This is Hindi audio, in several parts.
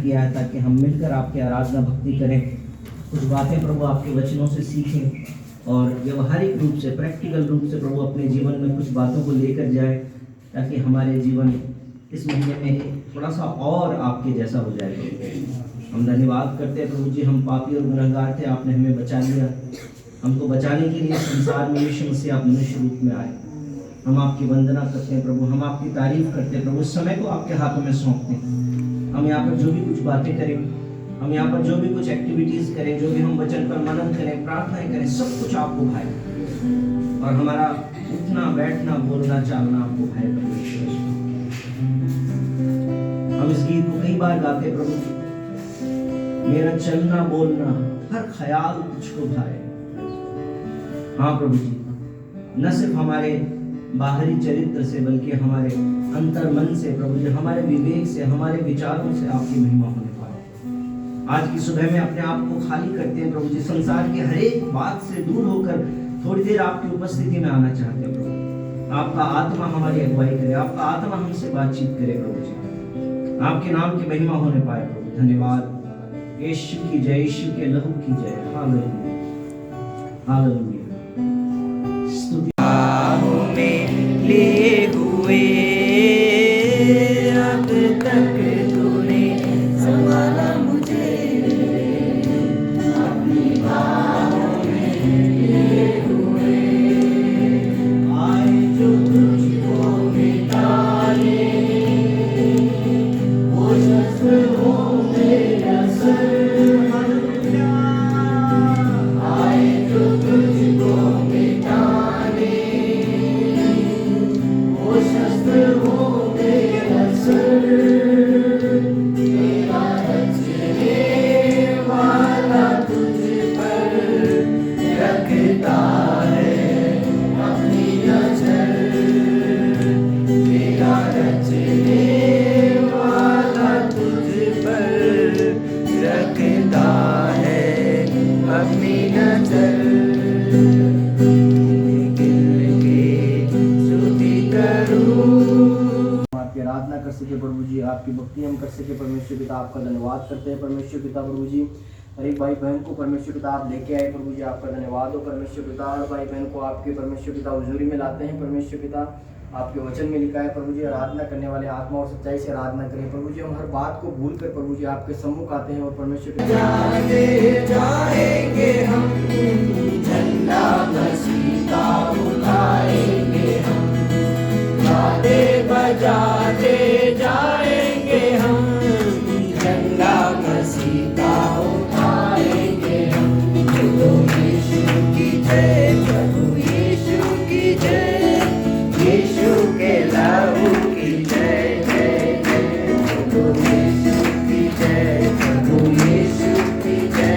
किया है ताकि हम मिलकर आपकी आराधना भक्ति करें, कुछ बातें प्रभु आपके वचनों से सीखें और व्यवहारिक रूप से, प्रैक्टिकल रूप से प्रभु अपने जीवन में कुछ बातों को लेकर जाए, ताकि हमारे जीवन इस महीने में थोड़ा सा और आपके जैसा हो जाए प्रभु। हम धन्यवाद करते हैं प्रभु जी, हम पापी और गुनहगार थे, आपने हमें बचा लिया। हमको बचाने के लिए संसार में यीशु मसीह आप मनुष्य रूप में आए। हम आपकी वंदना करते हैं प्रभु, हम आपकी तारीफ करते हैं प्रभु। इस समय को आपके हाथों में सौंपते हैं। हम यहाँ पर जो भी कुछ बातें करें, हम यहाँ पर जो भी कुछ एक्टिविटीज करें, जो भी हम वचन पर मनन करें, प्रार्थनाएं करें, सब कुछ आपको भाए और हमारा उठना बैठना बोलना चालना आपको भाए परमेश्वर। हम इस गीत को कई बार गाते प्रभु, मेरा चलना बोलना हर ख्याल तुझको भाए। हाँ प्रभु जी, न सिर्फ हमारे बाहरी चरित्र से बल्कि हमारे अंतर मन से प्रभु जी, हमारे विवेक से, हमारे विचारों से आपकी महिमा होने पाए। आज की सुबह में अपने आप को खाली करते हैं प्रभु जी, संसार की हर एक बात से दूर होकर थोड़ी देर आपकी उपस्थिति में आना चाहते हैं प्रभु। आपका आत्मा हमारी अगुवाई करे, आपका आत्मा हमसे बातचीत करे प्रभु जी, आपके नाम की महिमा होने पाए प्रभु। धन्यवाद। यीशु की जय, यीशु के लहू की जय। Hallelujah, hallelujah. स्तुति लिए हुए अब तक तूने संभाला मुझे, अपनी बाहों में लिए हुए आए जो तुझको मिटाने, वो शस्त्र हो मेरा सर। आए जो तुझको मिटाने, आराधना कर सके प्रभु जी, आपकी भक्ति हम कर सके परमेश्वर पिता। आपका धन्यवाद करते हैं परमेश्वर पिता। प्रभु जी हर एक भाई बहन को परमेश्वर पिता आप लेके आए प्रभु जी, आपका धन्यवाद हो परमेश्वर पिता। हर भाई बहन को आपके परमेश्वर पिता हुजूरी में लाते हैं परमेश्वर पिता। आपके वचन में लिखा है प्रभु जी, आराधना करने वाले आत्मा और सच्चाई से आराधना करें प्रभु जी। हम हर बात को भूल कर प्रभु जी आपके सम्मुख आते हैं और परमेश्वर पिता जाएंगे हम, झंडा मसीह का उठाएंगे हम, गाते बजाते जाएंगे हम, झंडा मसीह का उठाएंगे हम। प्रभु यीशु की जय, प्रभु यीशु की जय, यीशु के लहू की जय जय जय। प्रभु यीशु की जय, प्रभु यीशु की जय,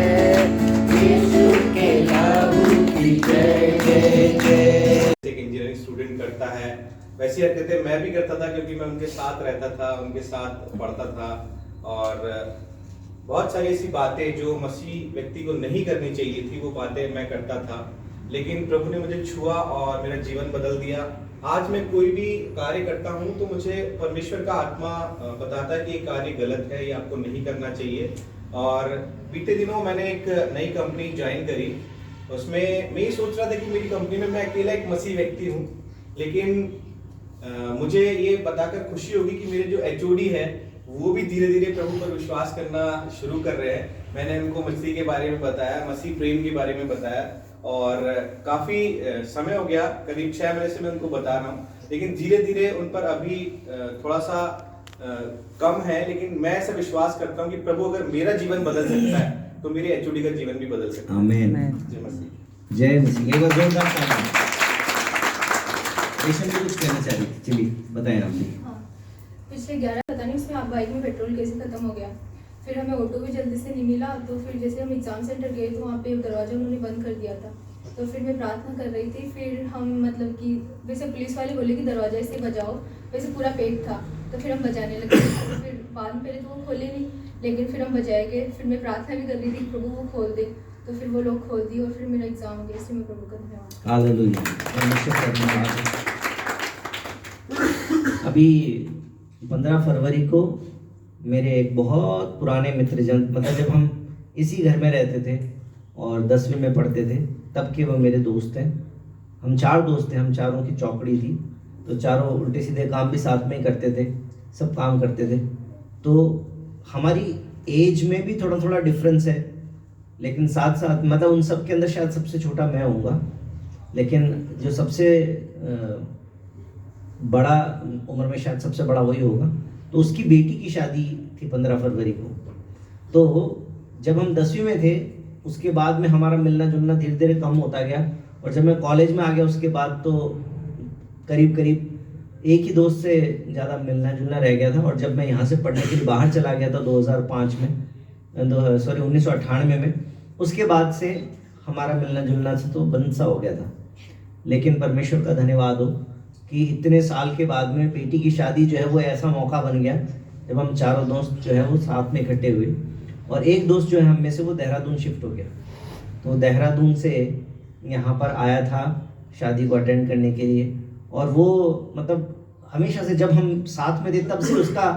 यीशु के लहू की जय जय जय। एक इंजीनियरिंग स्टूडेंट करता है वैसी हरकतें मैं भी करता था, क्योंकि मैं उनके साथ रहता था, उनके साथ पढ़ता था और बहुत सारी ऐसी बातें जो मसीह व्यक्ति को नहीं करनी चाहिए थी वो बातें मैं करता था। लेकिन प्रभु ने मुझे छुआ और मेरा जीवन बदल दिया। आज मैं कोई भी कार्य करता हूँ तो मुझे परमेश्वर का आत्मा बताता है कि ये कार्य गलत है, ये आपको नहीं करना चाहिए। और बीते दिनों मैंने एक नई कंपनी ज्वाइन करी। उसमें मैं ये सोच रहा था कि मेरी कंपनी में मैं अकेला एक मसीह व्यक्ति हूँ, लेकिन मुझे ये बताकर खुशी होगी कि मेरे जो एचओडी है वो भी धीरे धीरे प्रभु पर विश्वास करना शुरू कर रहे हैं। मैंने उनको मसीह के बारे में बताया, मसीह प्रेम के बारे में बताया और काफ़ी समय हो गया, करीब 6 महीने से मैं उनको बता रहा हूँ, लेकिन धीरे धीरे उन पर अभी थोड़ा सा कम है। लेकिन मैं ऐसा विश्वास करता हूँ कि प्रभु अगर मेरा जीवन बदल सकता है तो मेरे एचओडी का जीवन भी बदल सकता है। आमीन। जय मसीह। जय मसीह। एक बार जोरदार ताली। पेशेंट भी कुछ कहना चाह रही थी, चलिए बताएं आपने। हाँ, पिछले 11 पता नहीं उसमें आप बाइक में पेट्रोल कैसे खत्म हो गया। फिर हमें ऑटो भी जल्दी से नहीं मिला, तो फिर जैसे हम एग्जाम सेंटर गए तो वहाँ पे दरवाजा उन्होंने बंद कर दिया था। तो फिर मैं प्रार्थना कर रही थी, फिर हम मतलब कि वैसे पुलिस वाले बोले कि दरवाजा ऐसे बजाओ, वैसे पूरा पैक था तो फिर हम बजाने लगे। तो फिर बाद में पहले तो वो खोले नहीं, लेकिन फिर हम बजाए गए। फिर मैं प्रार्थना भी कर रही थी प्रभु वो खोल दे, तो फिर वो लोग खोल दिए और फिर मेरा एग्जाम हो गया। इसलिए मैं प्रभु का धन्यवाद। अभी 15 फरवरी को मेरे एक बहुत पुराने मित्र जन, मतलब जब हम इसी घर में रहते थे और 10वीं में पढ़ते थे तब के वो मेरे दोस्त हैं। हम 4 दोस्त थे, हम चारों की चौकड़ी थी, तो चारों उल्टे सीधे काम भी साथ में ही करते थे, सब काम करते थे। तो हमारी एज में भी थोड़ा थोड़ा डिफरेंस है, लेकिन साथ साथ मतलब उन सब के अंदर शायद सबसे छोटा मैं होऊंगा, लेकिन जो सबसे बड़ा उम्र में शायद सबसे बड़ा वही होगा। तो उसकी बेटी की शादी थी 15 फरवरी को। तो जब हम 10वीं में थे उसके बाद में हमारा मिलना जुलना धीरे धीरे कम होता गया, और जब मैं कॉलेज में आ गया उसके बाद तो करीब करीब एक ही दोस्त से ज़्यादा मिलना जुलना रह गया था। और जब मैं यहाँ से पढ़ने के लिए बाहर चला गया था 2005 में, 1998 में, उसके बाद से हमारा मिलना जुलना से तो बंद सा हो गया था। लेकिन परमेश्वर का धन्यवाद हो कि इतने साल के बाद में बेटी की शादी जो है वो ऐसा मौका बन गया जब हम चारों दोस्त जो है वो साथ में इकट्ठे हुए। और एक दोस्त जो है हम में से वो देहरादून शिफ्ट हो गया, तो देहरादून से यहाँ पर आया था शादी को अटेंड करने के लिए। और वो मतलब हमेशा से जब हम साथ में थे तब से उसका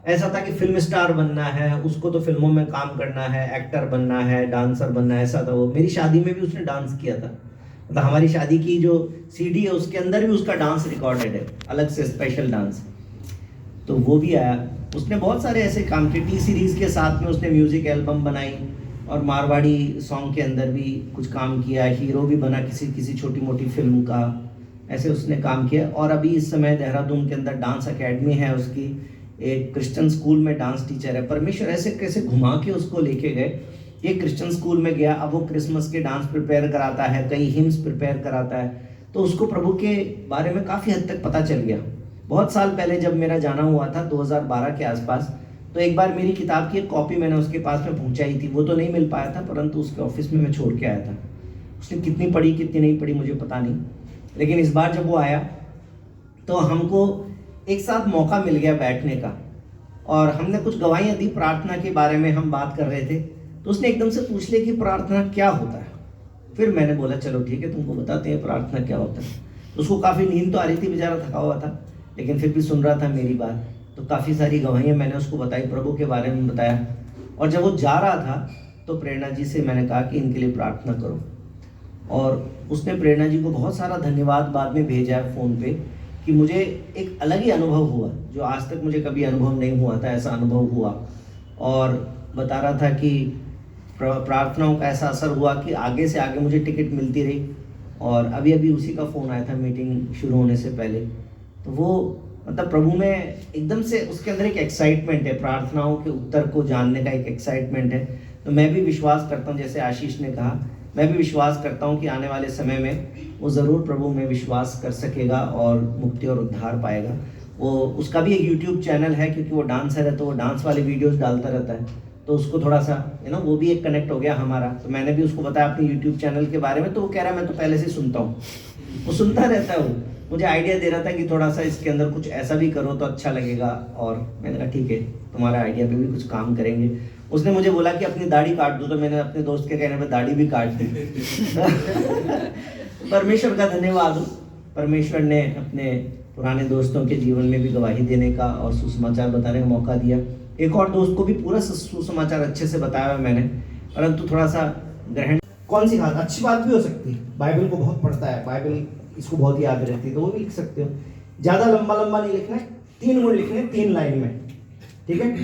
ऐसा था कि फिल्म स्टार बनना है, उसको तो फिल्मों में काम करना है, एक्टर बनना है, डांसर बनना है, ऐसा था वो। मेरी शादी में भी उसने डांस किया था, मतलब हमारी शादी की जो सीडी है उसके अंदर भी उसका डांस रिकॉर्डेड है, अलग से स्पेशल डांस। तो वो भी आया, उसने बहुत सारे ऐसे काम किए। टी सीरीज़ के साथ में उसने म्यूज़िक एल्बम बनाई और मारवाड़ी सॉन्ग के अंदर भी कुछ काम किया, हीरो भी बना किसी छोटी मोटी फिल्म का, ऐसे उसने काम किया। और अभी इस समय देहरादून के अंदर डांस एकेडमी है उसकी, एक क्रिश्चियन स्कूल में डांस टीचर है। परमेश्वर ऐसे कैसे घुमा के उसको लेके गए, एक क्रिश्चियन स्कूल में गया, अब वो क्रिसमस के डांस प्रिपेयर कराता है, कई हिम्स प्रिपेयर कराता है। तो उसको प्रभु के बारे में काफ़ी हद तक पता चल गया। बहुत साल पहले जब मेरा जाना हुआ था 2012 के आसपास, तो एक बार मेरी किताब की एक कॉपी मैंने उसके पास में पहुंचाई थी। वो तो नहीं मिल पाया था, परंतु उसके ऑफिस में मैं छोड़ के आया था। उसने कितनी पढ़ी कितनी नहीं पढ़ी मुझे पता नहीं, लेकिन इस बार जब वो आया तो हमको एक साथ मौका मिल गया बैठने का, और हमने कुछ गवाहियाँ दी। प्रार्थना के बारे में हम बात कर रहे थे, तो उसने एकदम से पूछ लिया कि प्रार्थना क्या होता है। फिर मैंने बोला चलो ठीक है, तुमको बताते हैं प्रार्थना क्या होता है। उसको काफ़ी नींद तो आ रही थी, बेचारा थका हुआ था, लेकिन फिर भी सुन रहा था मेरी बात। तो काफ़ी सारी गवाहियाँ मैंने उसको बताई, प्रभु के बारे में बताया। और जब वो जा रहा था तो प्रेरणा जी से मैंने कहा कि इनके लिए प्रार्थना करो, और उसने प्रेरणा जी को बहुत सारा धन्यवाद बाद में भेजा है फ़ोन पे कि मुझे एक अलग ही अनुभव हुआ जो आज तक मुझे कभी अनुभव नहीं हुआ था, ऐसा अनुभव हुआ। और बता रहा था कि प्रार्थनाओं का ऐसा असर हुआ कि आगे से आगे मुझे टिकट मिलती रही। और अभी अभी उसी का फ़ोन आया था मीटिंग शुरू होने से पहले। तो वो मतलब प्रभु में एकदम से उसके अंदर एक एक्साइटमेंट है, प्रार्थनाओं के उत्तर को जानने का एक एक्साइटमेंट है। तो मैं भी विश्वास करता हूँ, जैसे आशीष ने कहा, मैं भी विश्वास करता हूँ कि आने वाले समय में वो ज़रूर प्रभु में विश्वास कर सकेगा और मुक्ति और उद्धार पाएगा। वो उसका भी एक यूट्यूब चैनल है, क्योंकि वो डांसर है तो वो डांस वाले वीडियोस डालता रहता है, तो उसको थोड़ा सा वो भी एक कनेक्ट हो गया हमारा। तो मैंने भी उसको बताया अपने यूट्यूब चैनल के बारे में, तो वो कह रहा है मैं तो पहले से सुनता हूँ। वो सुनता रहता है, वो मुझे आइडिया दे रहा था कि थोड़ा सा इसके अंदर कुछ ऐसा भी करो तो अच्छा लगेगा। और मैंने कहा ठीक है, तुम्हारा आइडिया पे भी कुछ काम करेंगे। उसने मुझे बोला कि अपनी दाढ़ी काट दो, तो मैंने अपने दोस्त के कहने पर दाढ़ी भी काट दी। परमेश्वर का धन्यवाद हो, परमेश्वर ने अपने पुराने दोस्तों के जीवन में भी गवाही देने का और सुसमाचार बताने का मौका दिया। एक और दोस्त को भी पूरा सुसमाचार अच्छे से बताया है मैंने, परंतु थोड़ा सा ग्रहण कौन सी बात अच्छी बात भी हो सकती है। बाइबल को बहुत पढ़ता है, बाइबल इसको बहुत याद रहती है, तो वो भी लिख सकते हो। ज़्यादा लंबा लंबा नहीं लिखना है, 3 गुण लिखने, 3 लाइन में, ठीक है,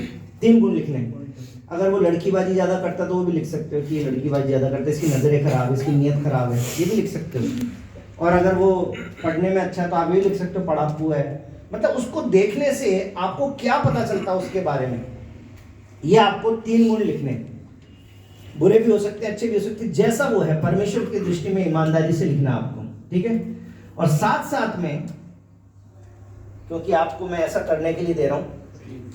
3 गुण लिखने हैं। अगर वो लड़कीबाजी ज़्यादा करता तो वो भी लिख सकते हो कि ये लड़कीबाजी ज़्यादा करता है, इसकी नज़रें खराब है, इसकी नीयत खराब है, ये भी लिख सकते हो। और अगर वो पढ़ने में अच्छा है तो आप ये लिख सकते हो पढ़ाकू है। मतलब उसको देखने से आपको क्या पता चलता है उसके बारे में, ये आपको 3 गुण लिखने हैं। बुरे भी हो सकते हैं, अच्छे भी हो सकते हैं, जैसा वो है परमेश्वर की दृष्टि में ईमानदारी से लिखना आपको, ठीक है। और साथ साथ में, क्योंकि आपको मैं ऐसा करने के लिए दे रहा हूँ,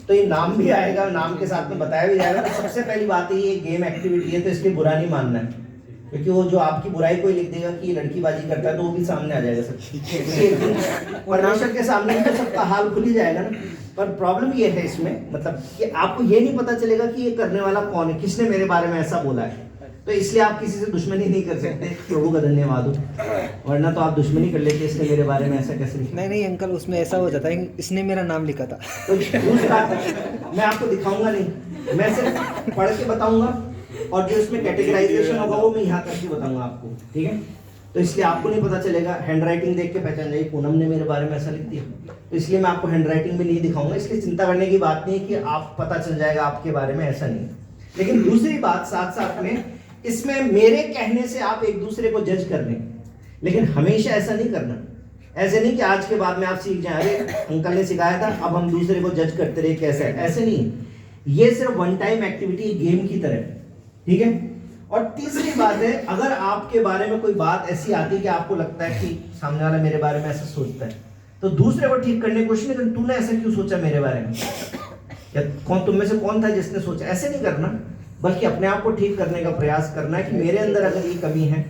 तो ये नाम भी आएगा, नाम के साथ में बताया भी जाएगा। तो सबसे पहली बात है ये गेम एक्टिविटी है, तो इसलिए बुरा नहीं मानना है, क्योंकि वो जो आपकी बुराई कोई लिख देगा कि ये लड़कीबाजी करता है तो वो भी सामने आ जाएगा सब। परमेश्वर के सामने तो सबका हाल खुल ही जाएगा ना। पर प्रॉब्लम ये है इसमें, मतलब कि आपको ये नहीं पता चलेगा कि ये करने वाला कौन है, किसने मेरे बारे में ऐसा बोला है। तो इसलिए आप किसी से दुश्मनी नहीं कर सकते। प्रभु का धन्यवाद हो, वरना तो आप दुश्मनी कर लेते, इसने मेरे बारे में ऐसा कैसे लिखा। नहीं अंकल, उसमें ऐसा हो जाता है, इसने मेरा नाम लिखा था। तो दूसरा मैं आपको दिखाऊंगा नहीं, मैं सिर्फ पढ़ के बताऊंगा, और जो इसमें कैटेगराइजेशन होगा वो मैं यहाँ करके बताऊंगा आपको, ठीक है। तो इसलिए आपको नहीं पता चलेगा, हैंडराइटिंग देख के पहचान जाएगी पूनम ने मेरे बारे में ऐसा लिख दिया, तो इसलिए मैं आपको हैंडराइटिंग भी नहीं दिखाऊंगा। इसलिए चिंता करने की बात नहीं है कि आप पता चल जाएगा आपके बारे में, ऐसा नहीं। लेकिन दूसरी बात साथ साथ में, इसमें मेरे कहने से आप एक दूसरे को जज कर लें, लेकिन हमेशा ऐसा नहीं करना। ऐसे नहीं कि आज के बाद में आप सीख जाए, अरे अंकल ने सिखाया था अब हम दूसरे को जज करते रहे कैसे है, ऐसे नहीं। ये सिर्फ वन टाइम एक्टिविटी, गेम की तरह, ठीक है। और तीसरी बात है, अगर आपके बारे में कोई बात ऐसी आती है कि आपको लगता है कि सामने वाला मेरे बारे में ऐसा सोचता है, तो दूसरे को ठीक करने की कोशिश नहीं करनी, तूने ऐसा क्यों सोचा मेरे बारे में, या कौन तुम में से कौन था जिसने सोचा, ऐसे नहीं करना, बल्कि अपने आप को ठीक करने का प्रयास करना है कि मेरे अंदर अगर ये कमी है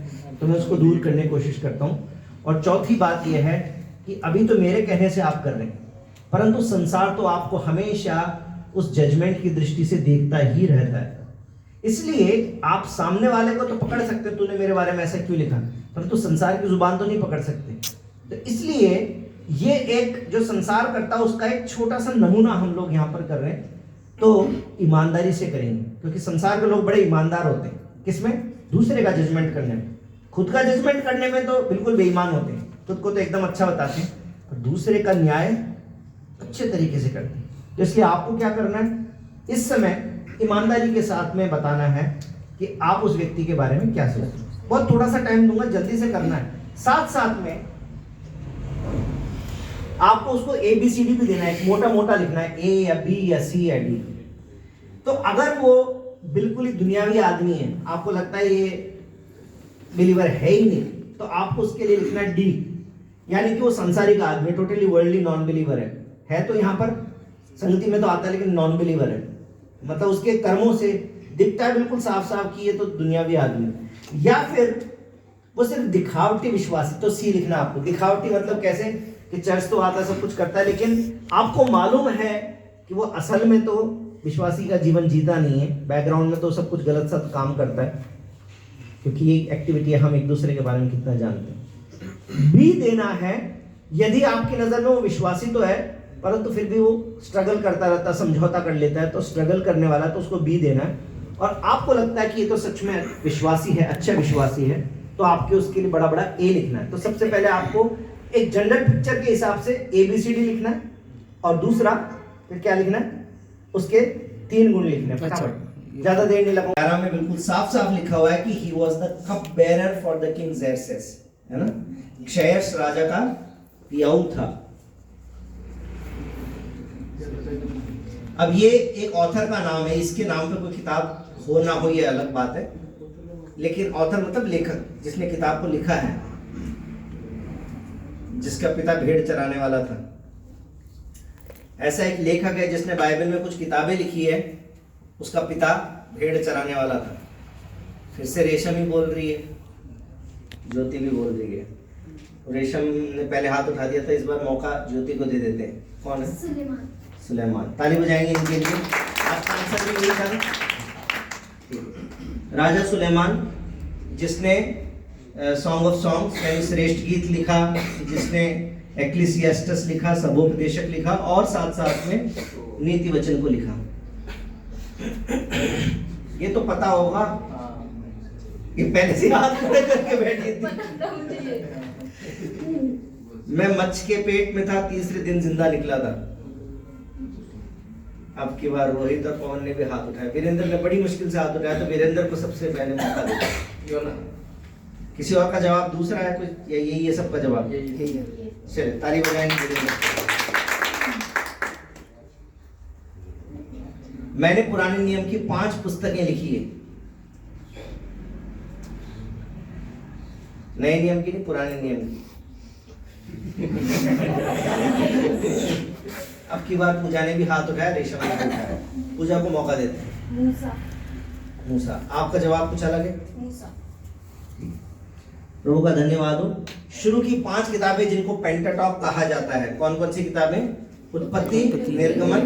तो मैं उसको दूर करने की कोशिश करता हूँ। और चौथी बात यह है कि अभी तो मेरे कहने से आप कर रहे हैं, परंतु संसार तो आपको हमेशा उस जजमेंट की दृष्टि से देखता ही रहता है। इसलिए आप सामने वाले को तो पकड़ सकते, तूने मेरे बारे में ऐसा क्यों लिखा, परंतु संसार की जुबान तो नहीं पकड़ सकते। तो इसलिए ये एक जो संसार करता है उसका एक छोटा सा नमूना हम लोग यहाँ पर कर रहे हैं, तो ईमानदारी से करेंगे, क्योंकि संसार के लोग बड़े ईमानदार होते हैं। किसमें? दूसरे का जजमेंट करने में। खुद का जजमेंट करने में तो बिल्कुल बेईमान होते हैं, खुद को तो एकदम अच्छा बताते हैं, और दूसरे का न्याय अच्छे तरीके से करते हैं। तो इसलिए आपको क्या करना है, इस समय ईमानदारी के साथ में बताना है कि आप उस व्यक्ति के बारे में क्या सोचते हैं। बहुत थोड़ा सा टाइम दूंगा, जल्दी से करना है। साथ साथ में आपको उसको ABCD भी देना है, मोटा मोटा लिखना है, A या B या C या D। तो अगर वो बिल्कुल ही दुनियावी आदमी है, आपको लगता है ये बिलीवर है ही नहीं, तो आपको उसके लिए लिखना है D, यानी कि वो संसारिक आदमी, टोटली वर्ल्डली नॉन बिलीवर है तो यहाँ पर संगति में तो आता है लेकिन नॉन बिलीवर है, मतलब उसके कर्मों से दिखता है बिल्कुल साफ साफ कि ये तो दुनियावी आदमी। या फिर वो सिर्फ दिखावटी विश्वासी, तो C लिखना आपको। दिखावटी मतलब कैसे कि चर्च तो आता है, सब कुछ करता है, लेकिन आपको मालूम है कि वो असल में तो विश्वासी का जीवन जीता नहीं है, बैकग्राउंड में तो सब कुछ गलत सा काम करता है, क्योंकि ये एक्टिविटी हम एक दूसरे के बारे में कितना जानते हैं। B देना है, यदि आपकी नजर में वो विश्वासी तो है परंतु फिर भी वो स्ट्रगल करता रहता, समझौता कर लेता है, तो स्ट्रगल करने वाला तो उसको B देना है। और आपको लगता है कि ये तो सच में विश्वासी है, अच्छा विश्वासी है, तो आपके उसके लिए बड़ा बड़ा A लिखना है। तो सबसे पहले आपको एक जनरल पिक्चर के हिसाब से ABCD लिखना है, और दूसरा फिर क्या लिखना है, उसके 3 गुण लिखने हैं। फटाफट, ज्यादा देर नहीं लगाऊंगा। 11 में बिल्कुल साफ साफ लिखा हुआ है कि he was the cup bearer for the king Xerxes, है ना, क्षयर्स राजा का पियाऊ था। अब ये एक ऑथर का नाम है, इसके नाम पे कोई किताब हो ना हो ये अलग बात है, लेकिन ऑथर मतलब लेखक, जिसने किताब को लिखा है, जिसका पिता भेड़ चराने वाला था। ऐसा एक लेखक है जिसने बाइबल में कुछ किताबें लिखी है, उसका पिता भेड़ चराने वाला था। फिर से रेशम ही बोल रही है, ज्योति भी बोल रही है। रेशम ने पहले हाथ उठा दिया था, इस बार मौका ज्योति को दे देते हैं। कौन है? सुलेमान। ताली बजाएंगे इनके लिए। आपका आंसर भी यही था। राजा सुलेमान, जिसने सॉन्ग ऑफ सॉन्ग्स यानी श्रेष्ठ गीत लिखा, जिसने एक्लीसियास्टस लिखा, सबोपदेशक लिखा, और साथ साथ में नीति वचन को लिखा। ये तो पता होगा, ये पहले से हाथ खड़े करके बैठी थी। मैं मच्छ के पेट में था, तीसरे दिन जिंदा निकला था। अब की बार रोहित और पवन ने भी हाथ उठाया। वीरेंद्र ने बड़ी मुश्किल से हाथ उठाया, तो वीरेंद्र को सबसे पहले मौका देगा ना। किसी और का जवाब दूसरा है कुछ, या यही है सबका जवाब? यही है। चलिए ताली बजाएंगे वीरेंद्र। मैंने पुराने नियम की 5 पुस्तकें लिखी है। नए नियम की नहीं, पुराने नियम की। अब की बार पूजा ने भी हाथ उठाया, रेशम ने उठाया। पूजा को मौका देते हैं। मूसा। आपका जवाब कुछ अलग है? मूसा। प्रभु का धन्यवाद हो। शुरू की 5 किताबें जिनको पेंटाटॉक कहा जाता है, कौन कौन सी किताबें? उत्पत्ति, निर्गमन,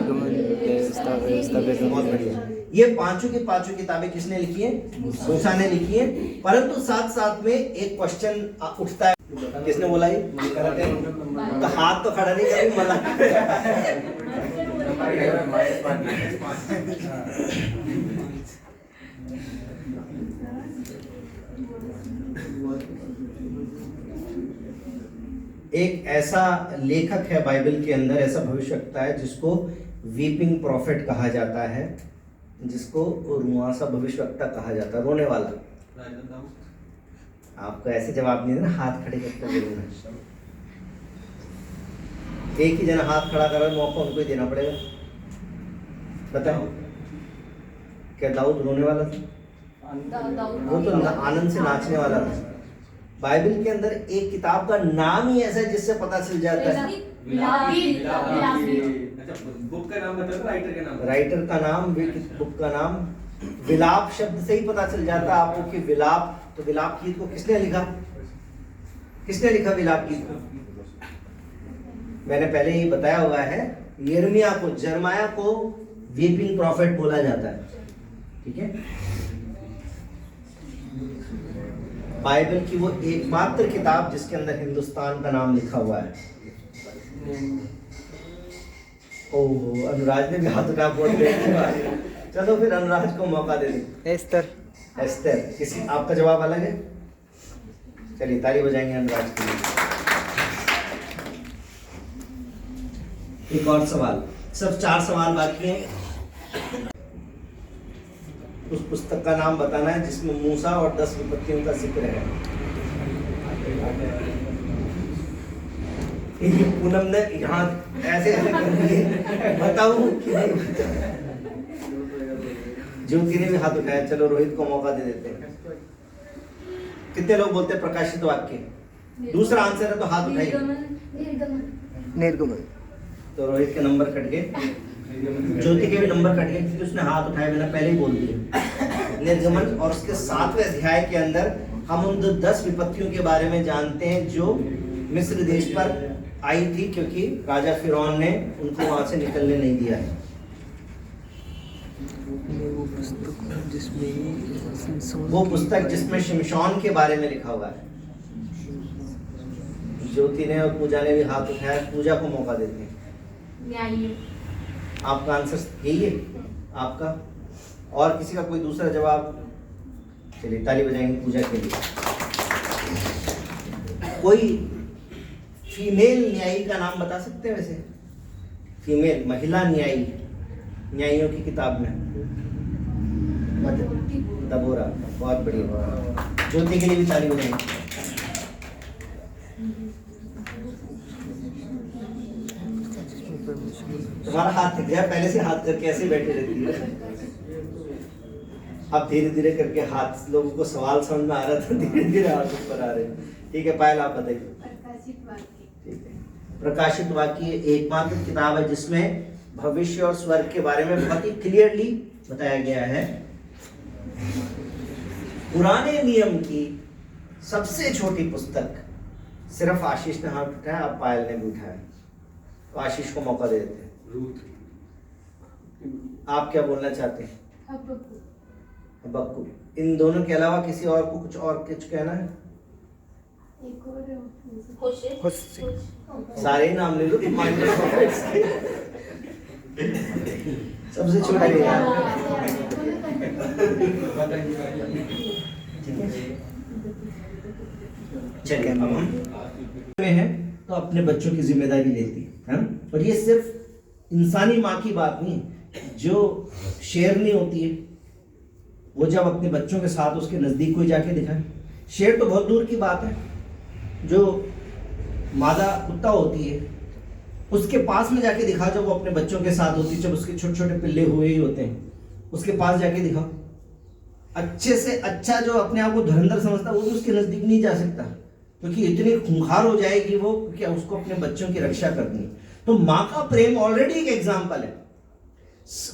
बहुत बढ़िया। ये पांचों की पांचों किताबें किसने लिखी है? मूसा ने लिखी है। परंतु साथ साथ में एक क्वेश्चन उठता है, किसने बोला ये? तो हाथ तो खड़ा नहीं करेंगे मला एक ऐसा लेखक है बाइबल के अंदर, ऐसा भविष्यवक्ता है जिसको वीपिंग प्रॉफिट कहा जाता है, जिसको रुआंसा भविष्यवक्ता कहा जाता है, रोने वाला। आपको ऐसे जवाब नहीं देना, हाथ खड़े करके बोलना। एक ही जना हाथ खड़ा कर, मौका उनको ही देना पड़ेगा। बताओ, क्या दाऊद रोने वाला था? वो तो आनंद से नाचने वाला था। बाइबल के अंदर एक किताब का नाम ही ऐसा है जिससे पता चल जाता है। बुक का नाम बताओ, राइटर का नाम। राइटर का नाम, बुक का नाम, विलाप शब्द से ही पता चल जाता है आपको कि विलाप, तो विलाप गीत को किसने लिखा? किसने लिखा विलाप गीत को? मैंने पहले ही बताया हुआ है, यिर्मयाह को, जरमाया को वीपिंग प्रॉफिट बोला जाता है। ठीक है, बाइबल की वो एकमात्र किताब जिसके अंदर हिंदुस्तान का नाम लिखा हुआ है। ओह, अनुराज ने भी हाथ उठा बोल दिया। चलो फिर अनुराज को मौका दे दें। एस्तर। एस्तर, किसी आपका जवाब अलग है? चलिए ताली बजाएंगे अनुराज के लिए। एक और सवाल, सिर्फ 4 सवाल बाकी हैं। उस पुस्तक का नाम बताना है जिसमें मूसा और 10 विपत्तियों का जिक्र है। ये पूनम ने यहाँ ऐसे कर दिए, बताऊं कि नहीं बताऊं? ज्योति ने भी हाथ उठाया। चलो रोहित को मौका दे देते हैं। कितने लोग बोलते हैं प्रकाशित वाक्य? दूसरा आंसर है तो हाथ उठाइए। निर्गमन। तो रोहित के नंबर कट गए, ज्योति के भी नंबर कट गए क्योंकि उसने हाथ उठाए बिना पहले ही बोल दिया। निर्गमन और उसके 7वें अध्याय के अंदर हम उन 10 विपत्तियों के बारे में जानते हैं जो मिस्र देश पर आई थी, क्योंकि राजा फिरौन ने उनको वहां से निकलने नहीं दिया है। वो पुस्तक जिसमें शिमशोन के बारे में लिखा हुआ है। ज्योति ने और पूजा ने भी हाथ उठाया। पूजा को मौका देते हैं। आपका आंसर यही है आपका? और किसी का कोई दूसरा जवाब? चलिए ताली बजाएंगे पूजा के लिए। कोई फीमेल न्यायी का नाम बता सकते हैं? वैसे फीमेल, महिला न्यायी, न्यायियों की किताब में दबोरा। बहुत बढ़िया। ज्योति के लिए भी ताली बजाएंगे। तुम्हारा हाथ थक गया, पहले से हाथ करके ऐसे बैठे रहती है। अब धीरे धीरे करके हाथ, लोगों को सवाल समझ में आ रहा था, धीरे धीरे हाथ ऊपर आ रहे हैं। ठीक है पायल, आप बताइए। ठीक है, प्रकाशित वाक्य एकमात्र किताब है जिसमें भविष्य और स्वर्ग के बारे में बहुत ही क्लियरली बताया गया है। पुराने नियम की सबसे छोटी पुस्तक, सिर्फ आशीष ने हाथ उठाया, अब पायल ने भी उठाया, तो आशीष को मौका दे देते हैं। आप क्या बोलना चाहते हैं? हबक्कुक। इन दोनों के अलावा किसी और को कुछ कहना है? सारे ही नाम ले लो। सबसे छोटा चलिए, अब हम हैं तो अपने बच्चों की जिम्मेदारी लेती है। और ये सिर्फ इंसानी माँ की बात नहीं, जो शेरनी होती है वो जब अपने बच्चों के साथ उसके नजदीक कोई जाके दिखाए, शेर तो बहुत दूर की बात है, जो मादा कुत्ता होती है उसके पास में जाके दिखा, जब वो अपने बच्चों के साथ होती है, जब उसके छोटे छोटे पिल्ले हुए ही होते हैं, उसके पास जाके दिखाओ। अच्छे से अच्छा जो अपने आप को धुरंधर समझता है वो भी उसके नजदीक नहीं जा सकता, क्योंकि इतनी खूंखार हो जाएगी वो, क्योंकि उसको अपने बच्चों की रक्षा करनी। तो माँ का प्रेम ऑलरेडी एक एग्जाम्पल है।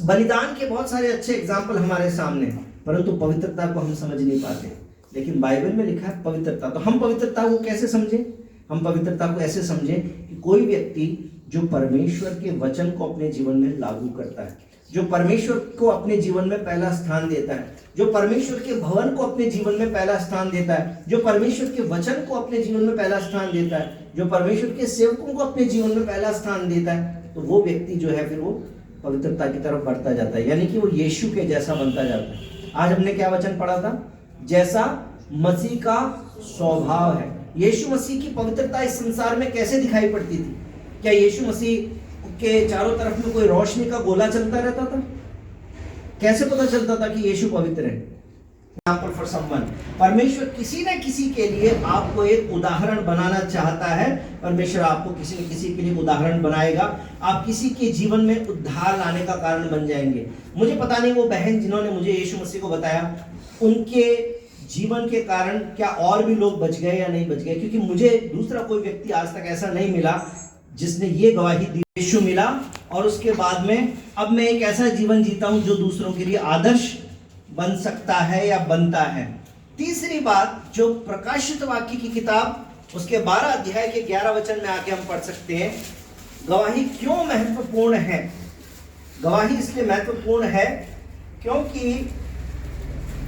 बलिदान के बहुत सारे अच्छे एग्जाम्पल हमारे सामने हैं, परंतु पवित्रता को हम समझ नहीं पाते। लेकिन बाइबल में लिखा है पवित्रता, तो हम पवित्रता को कैसे समझें? हम पवित्रता को ऐसे समझें कि कोई व्यक्ति जो परमेश्वर के वचन को अपने जीवन में लागू करता है, जो परमेश्वर को अपने जीवन में पहला स्थान देता है, जो परमेश्वर के भवन को अपने जीवन में पहला स्थान देता है, जो परमेश्वर के वचन को अपने जीवन में पहला स्थान देता है, जो परमेश्वर के सेवकों को अपने जीवन में पहला स्थान देता है, तो वो व्यक्ति जो है फिर वो पवित्रता की तरफ बढ़ता जाता है, यानी कि वो यीशु के जैसा बनता जाता है। आज हमने क्या वचन पढ़ा था? जैसा मसीह का स्वभाव है। यीशु मसीह की पवित्रता इस संसार में कैसे दिखाई पड़ती थी? क्या यीशु मसीह के चारों तरफ में कोई रोशनी का गोला चलता रहता था? कैसे पता चलता था कि यीशु पवित्र है? एग्जाम्पल फॉर समवन, परमेश्वर किसी न किसी के लिए आपको एक उदाहरण बनाना चाहता है। परमेश्वर आपको किसी न किसी के लिए उदाहरण बनाएगा। आप किसी के जीवन में उद्धार लाने का कारण बन जाएंगे। मुझे पता नहीं वो बहन जिन्होंने मुझे यीशु मसीह को बताया, उनके जीवन के कारण क्या और भी लोग बच गए या नहीं बच गए, क्योंकि मुझे दूसरा कोई व्यक्ति आज तक ऐसा नहीं मिला जिसने ये गवाही दी यीशु मिला और उसके बाद में अब मैं एक ऐसा जीवन जीता हूं जो दूसरों के लिए आदर्श बन सकता है या बनता है। तीसरी बात जो प्रकाशित वाक्य की किताब उसके 12 अध्याय के 11 वचन में आके हम पढ़ सकते हैं, गवाही क्यों महत्वपूर्ण है। गवाही इसलिए महत्वपूर्ण है क्योंकि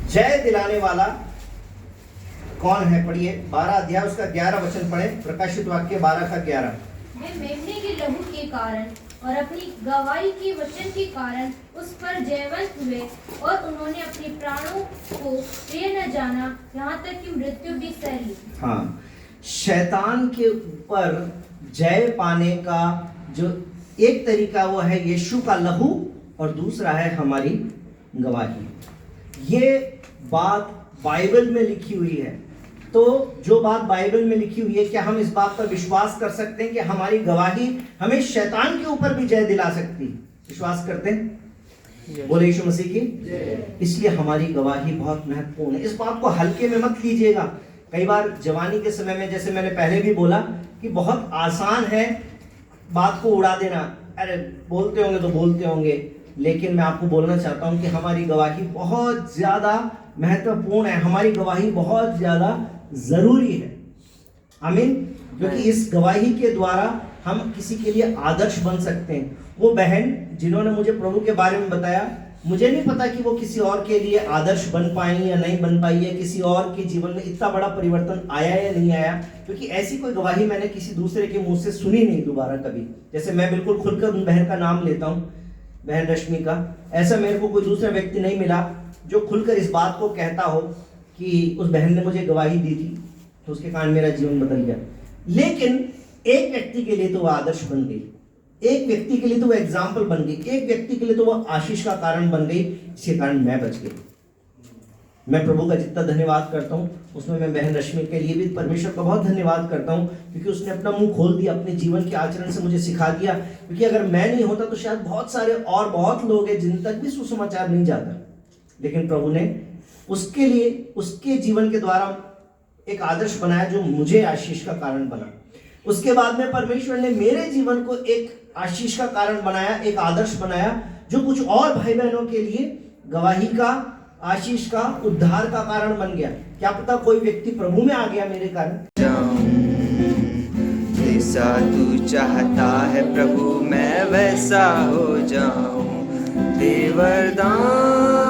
जय दिलाने वाला कौन है? पढ़िए 12 अध्याय उसका 11 वचन पढ़े, प्रकाशित वाक्य 12 का 11। वे मेमने के लहू के कारण और अपनी गवाही के वचन के कारण उस पर जयवंत हुए और उन्होंने अपने प्राणों को प्रिय न जाना, यहाँ तक कि मृत्यु भी सह ली। हाँ, शैतान के ऊपर जय पाने का जो एक तरीका वो है यीशु का लहू और दूसरा है हमारी गवाही। ये बात बाइबल में लिखी हुई है। तो जो बात बाइबल में लिखी हुई है, क्या हम इस बात पर विश्वास कर सकते हैं कि हमारी गवाही हमें शैतान के ऊपर भी जय दिला सकती? विश्वास करते हैं? बोले यीशु मसीह की। इसलिए हमारी गवाही बहुत महत्वपूर्ण है। इस बात को हल्के में मत लीजिएगा। कई बार जवानी के समय में, जैसे मैंने पहले भी बोला, कि बहुत आसान है बात को उड़ा देना, अरे बोलते होंगे तो बोलते होंगे, लेकिन मैं आपको बोलना चाहता हूं कि हमारी गवाही बहुत ज्यादा महत्वपूर्ण है, हमारी गवाही बहुत ज्यादा जरूरी है। आमीन। क्योंकि इस गवाही के द्वारा हम किसी के लिए आदर्श बन सकते हैं। वो बहन जिन्होंने मुझे प्रभु के बारे में बताया, मुझे नहीं पता कि वो किसी और के लिए आदर्श बन पाई या नहीं बन पाई है, किसी और के जीवन में इतना बड़ा परिवर्तन आया या नहीं आया, क्योंकि ऐसी कोई गवाही मैंने किसी दूसरे के मुंह से सुनी नहीं दोबारा कभी। जैसे मैं बिल्कुल खुलकर उन बहन का नाम लेता हूँ, बहन रश्मि का, ऐसा मेरे को कोई दूसरा व्यक्ति नहीं मिला जो खुलकर इस बात को कहता हो कि उस बहन ने मुझे गवाही दी थी तो उसके कारण मेरा जीवन बदल गया। लेकिन एक व्यक्ति के लिए तो वो आदर्श बन गई, एक व्यक्ति के लिए तो वो एग्जाम्पल बन गई, एक व्यक्ति के लिए तो वो आशीष का कारण बन गई, इसके कारण मैं बच गई। मैं प्रभु का जितना धन्यवाद करता हूँ उसमें मैं बहन रश्मि के लिए भी परमेश्वर का बहुत धन्यवाद करता हूँ, क्योंकि उसने अपना मुंह खोल दिया, अपने जीवन के आचरण से मुझे सिखा दिया। क्योंकि अगर मैं नहीं होता तो शायद बहुत सारे और बहुत लोग हैं जिन तक भी सुसमाचार नहीं जाता, लेकिन प्रभु ने उसके लिए उसके जीवन के द्वारा एक आदर्श बनाया जो मुझे आशीष का कारण बना। उसके बाद में परमेश्वर ने मेरे जीवन को एक आशीष का कारण बनाया, एक आदर्श बनाया, जो कुछ और भाई बहनों के लिए गवाही का, आशीष का, उद्धार का कारण बन गया। क्या पता कोई व्यक्ति प्रभु में आ गया मेरे कारण। जैसा तू चाहता है प्रभु मैं वैसा हो जाऊं, दे वरदान